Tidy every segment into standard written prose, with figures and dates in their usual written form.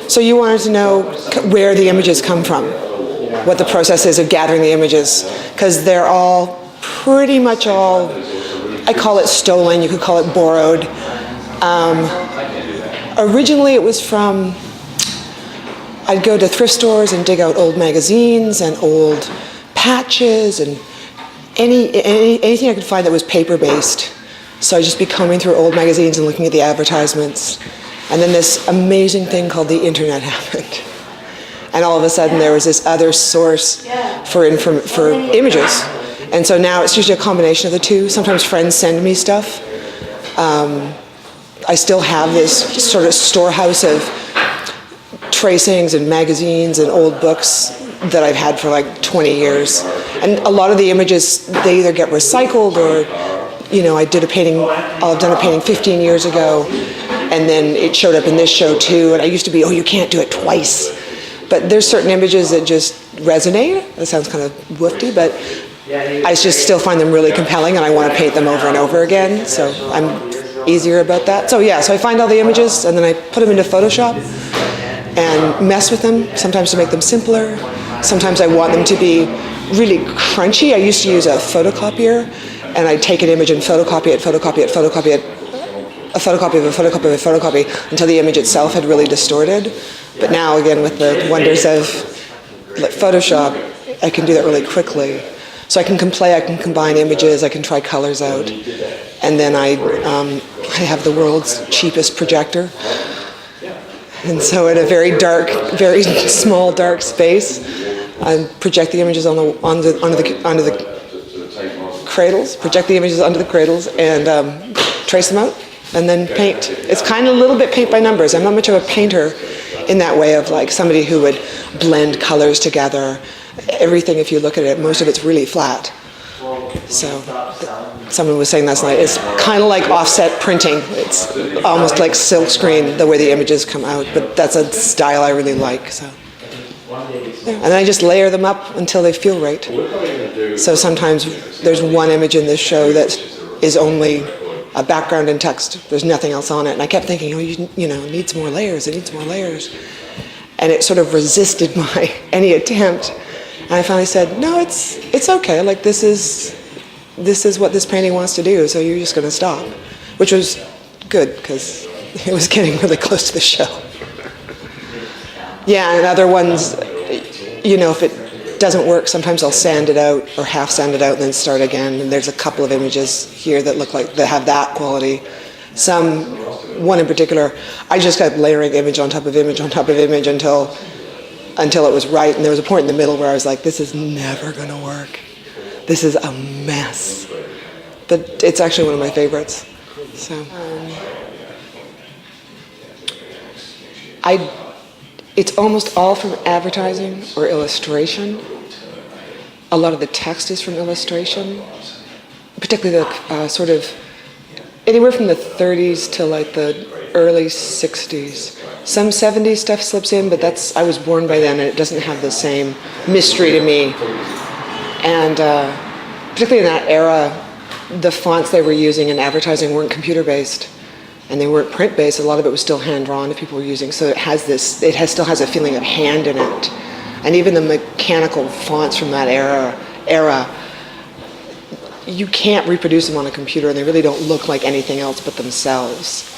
So you wanted to know where the images come from, what the process is of gathering the images, because they're all pretty much all, I call it stolen, you could call it borrowed. Originally it was from, I'd go to thrift stores and dig out old magazines and old patches and anything I could find that was paper-based. So I'd just be combing through old magazines and looking at the advertisements. And then this amazing thing called the internet happened. And all of a sudden there was this other source for images. And so now it's usually a combination of the two. Sometimes friends send me stuff. I still have this sort of storehouse of tracings and magazines and old books that I've had for like 20 years. And a lot of the images, they either get recycled or, I did a painting, I've done a painting 15 years ago, and then it showed up in this show too, and I used to be, you can't do it twice. But there's certain images that just resonate. That sounds kind of woofy, but I just still find them really compelling, and I want to paint them over and over again, so I'm easier about that. So I find all the images, and then I put them into Photoshop and mess with them, sometimes to make them simpler. Sometimes I want them to be really crunchy. I used to use a photocopier, and I'd take an image and photocopy it, a photocopy of a photocopy of a photocopy until the image itself had really distorted. But now, again, with the wonders of Photoshop, I can do that really quickly. So I can combine images, I can try colors out, and then I have the world's cheapest projector. And so in a very dark, very small, dark space, I project the images onto the cradles, and trace them out, and then paint. It's kind of a little bit paint by numbers. I'm not much of a painter in that way of like somebody who would blend colors together. Everything, if you look at it, most of it's really flat. So someone was saying last night, it's kind of like offset printing. It's almost like silk screen, the way the images come out, but that's a style I really like. So, and then I just layer them up until they feel right. So sometimes there's one image in this show that is only a background and text. There's nothing else on it. And I kept thinking, it needs more layers, it needs more layers. And it sort of resisted any attempt. And I finally said, no, it's okay. Like this is what this painting wants to do, so you're just going to stop. Which was good, because it was getting really close to the show. Yeah, and other ones, if it doesn't work, sometimes I'll sand it out or half sand it out and then start again. And there's a couple of images here that have that quality. One in particular, I just kept layering image on top of image on top of image until it was right. And there was a point in the middle where I was like, this is never going to work. This is a mess. But it's actually one of my favorites. So, it's almost all from advertising or illustration. A lot of the text is from illustration, particularly the sort of anywhere from the 30s to like the early 60s. Some 70s stuff slips in, but I was born by then, and it doesn't have the same mystery to me. And particularly in that era, the fonts they were using in advertising weren't computer-based, and they weren't print-based. A lot of it was still hand-drawn that people were using, so it still has a feeling of hand in it. And even the mechanical fonts from that era, you can't reproduce them on a computer, and they really don't look like anything else but themselves.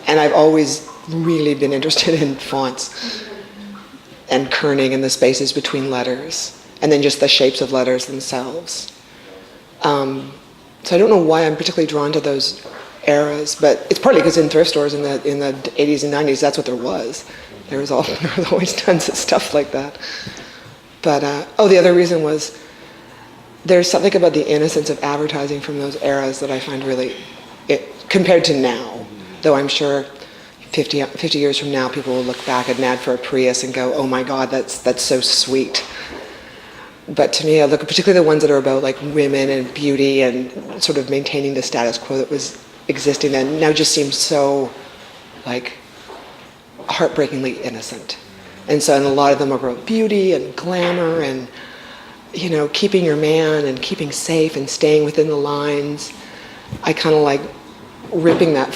And I've always really been interested in fonts and kerning and the spaces between letters, and then just the shapes of letters themselves. So I don't know why I'm particularly drawn to those eras, but it's partly because in thrift stores in the 80s and 90s, that's what there was. There was always tons of stuff like that. But, the other reason was there's something about the innocence of advertising from those eras that I find really, compared to now, though I'm sure 50 years from now, people will look back at an ad for a Prius and go, oh my God, that's so sweet. But to me, I look at particularly the ones that are about like women and beauty and sort of maintaining the status quo that was existing then, now just seems so like heartbreakingly innocent. And a lot of them are about beauty and glamour and, keeping your man and keeping safe and staying within the lines. I kind of like ripping that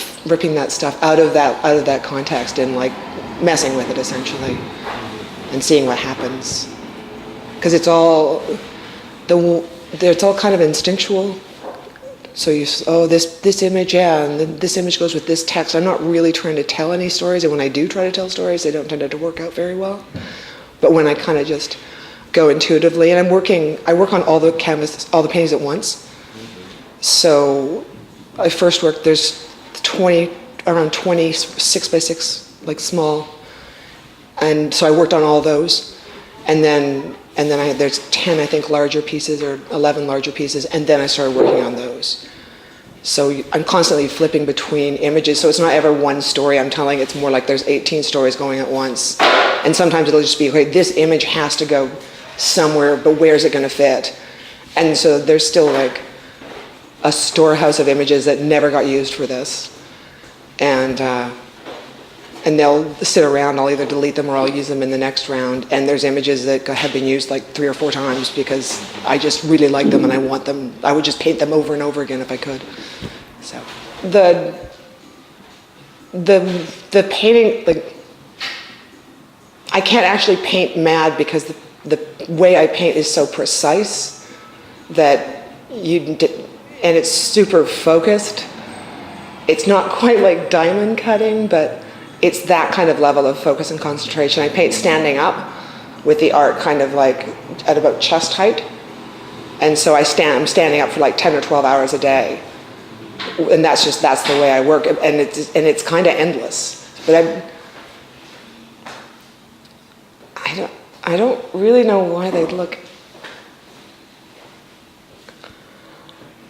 stuff out of that context and like messing with it essentially and seeing what happens. Because it's all kind of instinctual. So this image, yeah, and then this image goes with this text. I'm not really trying to tell any stories, and when I do try to tell stories, they don't tend to work out very well. But when I kind of just go intuitively, and I work on all the paintings at once. So I first worked, there's around 20 6x6, like small, and so I worked on all those, and then there's 10, I think, larger pieces, or 11 larger pieces, and then I started working on those. So I'm constantly flipping between images, so it's not ever one story I'm telling, it's more like there's 18 stories going at once. And sometimes it'll just be, okay, this image has to go somewhere, but where's it gonna fit? And so there's still like a storehouse of images that never got used for this. And they'll sit around, I'll either delete them or I'll use them in the next round. And there's images that have been used like 3 or 4 times because I just really like them and I want them. I would just paint them over and over again if I could. So the painting, like, I can't actually paint mad because the way I paint is so precise that and it's super focused. It's not quite like diamond cutting, but it's that kind of level of focus and concentration. I paint standing up with the art kind of like at about chest height. And so I'm standing up for like 10 or 12 hours a day. And that's the way I work. And it's kind of endless. But I don't really know why they look.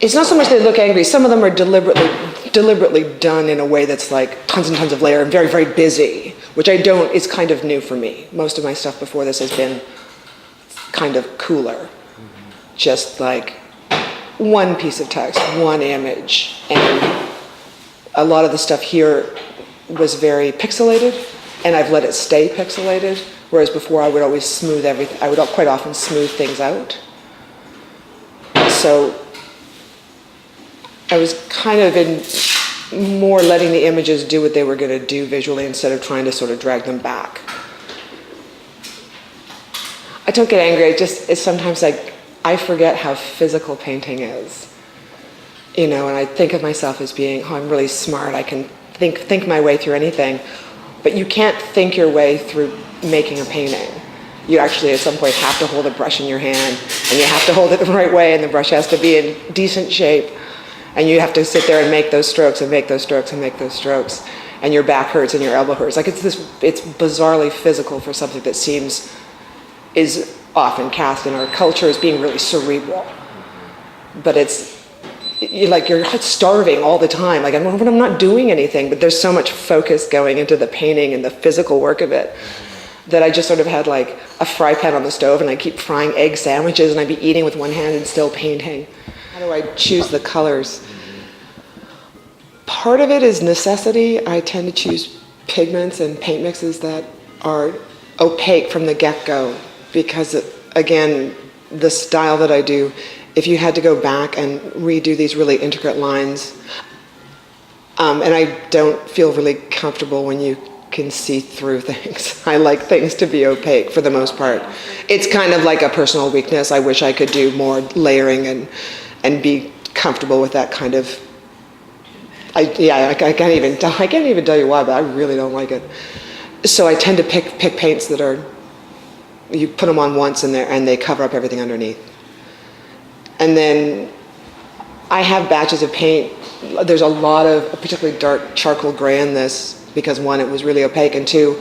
It's not so much they look angry. Some of them are deliberately done in a way that's like tons and tons of layer and very, very busy, which is kind of new for me. Most of my stuff before this has been kind of cooler. Just like one piece of text, one image. And a lot of the stuff here was very pixelated, and I've let it stay pixelated, whereas before I would always smooth everything. I would quite often smooth things out. So I was kind of in more letting the images do what they were going to do visually instead of trying to sort of drag them back. I don't get angry. It's sometimes like I forget how physical painting is, and I think of myself as being, I'm really smart. I can think my way through anything, but you can't think your way through making a painting. You actually at some point have to hold a brush in your hand, and you have to hold it the right way, and the brush has to be in decent shape. And you have to sit there and make those strokes and make those strokes and make those strokes. And your back hurts and your elbow hurts. Like it's bizarrely physical for something that is often cast in our culture as being really cerebral. But you're starving all the time. Like I'm not doing anything, but there's so much focus going into the painting and the physical work of it that I just sort of had like a fry pan on the stove and I keep frying egg sandwiches and I'd be eating with one hand and still painting. How do I choose the colors? Part of it is necessity. I tend to choose pigments and paint mixes that are opaque from the get-go because, again, the style that I do, if you had to go back and redo these really intricate lines, and I don't feel really comfortable when you can see through things. I like things to be opaque for the most part. It's kind of like a personal weakness. I wish I could do more layering and be comfortable with that kind of. I can't even tell you why, but I really don't like it. So I tend to pick paints that are, you put them on once and they cover up everything underneath. And then I have batches of paint. There's a lot of particularly dark charcoal gray in this because one, it was really opaque, and two,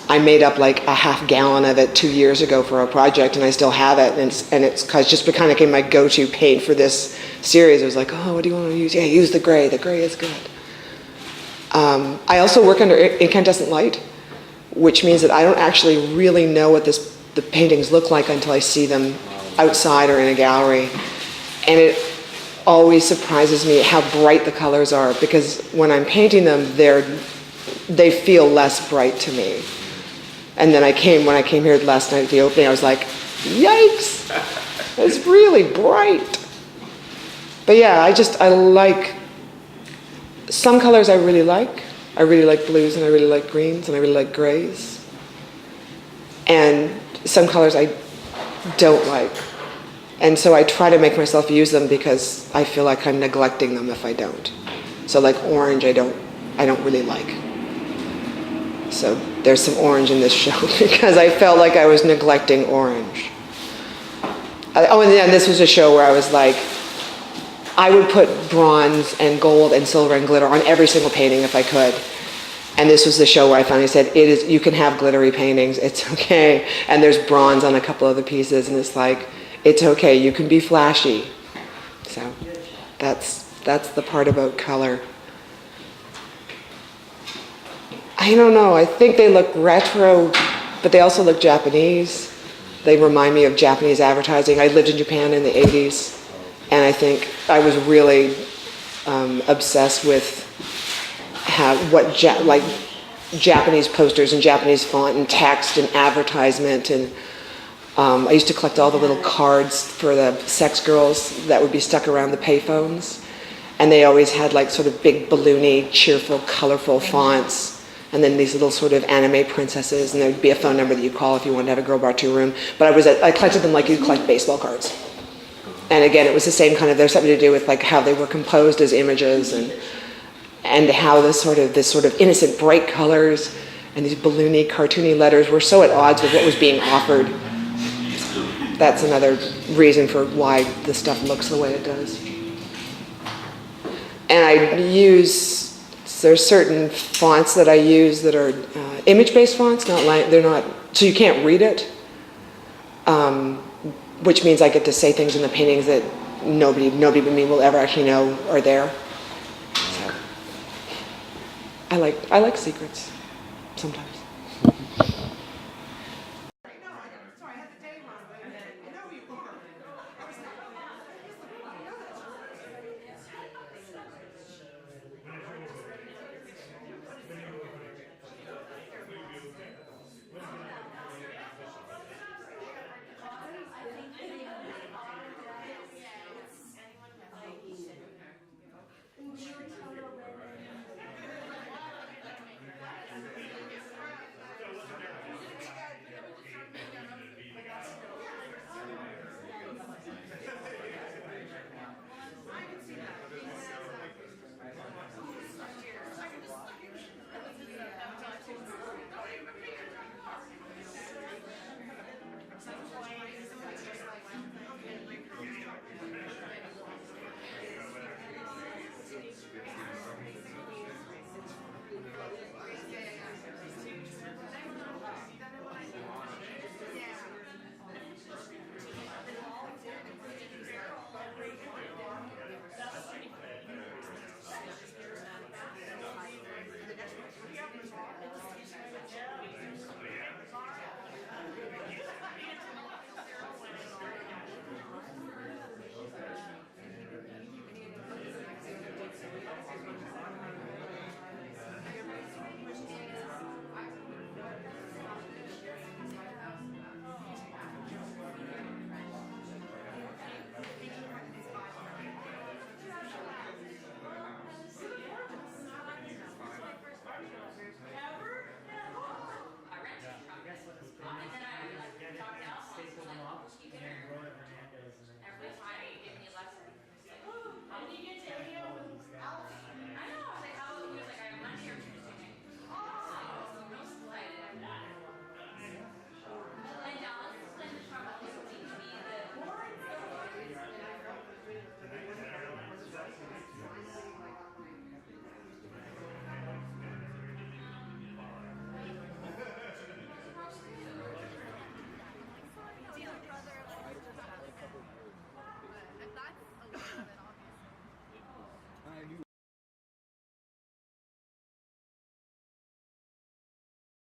I made up like a half gallon of it 2 years ago for a project, and I still have it, and it's just kind of became my go-to paint for this series. I was like, oh, what do you want to use? Yeah, use the gray. The gray is good. I also work under incandescent light, which means that I don't actually really know what the paintings look like until I see them outside or in a gallery, and it always surprises me how bright the colors are, because when I'm painting them, they feel less bright to me. And then when I came here last night at the opening, I was like, yikes, it's really bright. But yeah, I like, some colors I really like, I really like blues, and I really like greens, and I really like grays. And some colors I don't like. And so I try to make myself use them because I feel like I'm neglecting them if I don't. So like orange, I don't really like. So there's some orange in this show because I felt like I was neglecting orange. Oh, and then this was a show where I was like, I would put bronze and gold and silver and glitter on every single painting if I could. And this was the show where I finally said, you can have glittery paintings, it's okay. And there's bronze on a couple of the pieces, and it's like, it's okay, you can be flashy. So that's the part about color. I don't know, I think they look retro, but they also look Japanese. They remind me of Japanese advertising. I lived in Japan in the 80s, and I think I was really obsessed with Japanese posters and Japanese font and text and advertisement. And I used to collect all the little cards for the sex girls that would be stuck around the payphones. And they always had like sort of big balloony, cheerful, colorful fonts. And then these little sort of anime princesses, and there'd be a phone number that you call if you wanted to have a girl brought to your room. But I collected them like you collect baseball cards. And again, it was the same kind of, there's something to do with like how they were composed as images, and how this sort of innocent bright colors and these balloony, cartoony letters were so at odds with what was being offered. That's another reason for why the stuff looks the way it does. And there's certain fonts that I use that are image-based fonts, they're not, so you can't read it, which means I get to say things in the paintings that nobody but me will ever actually know are there. So I like secrets sometimes.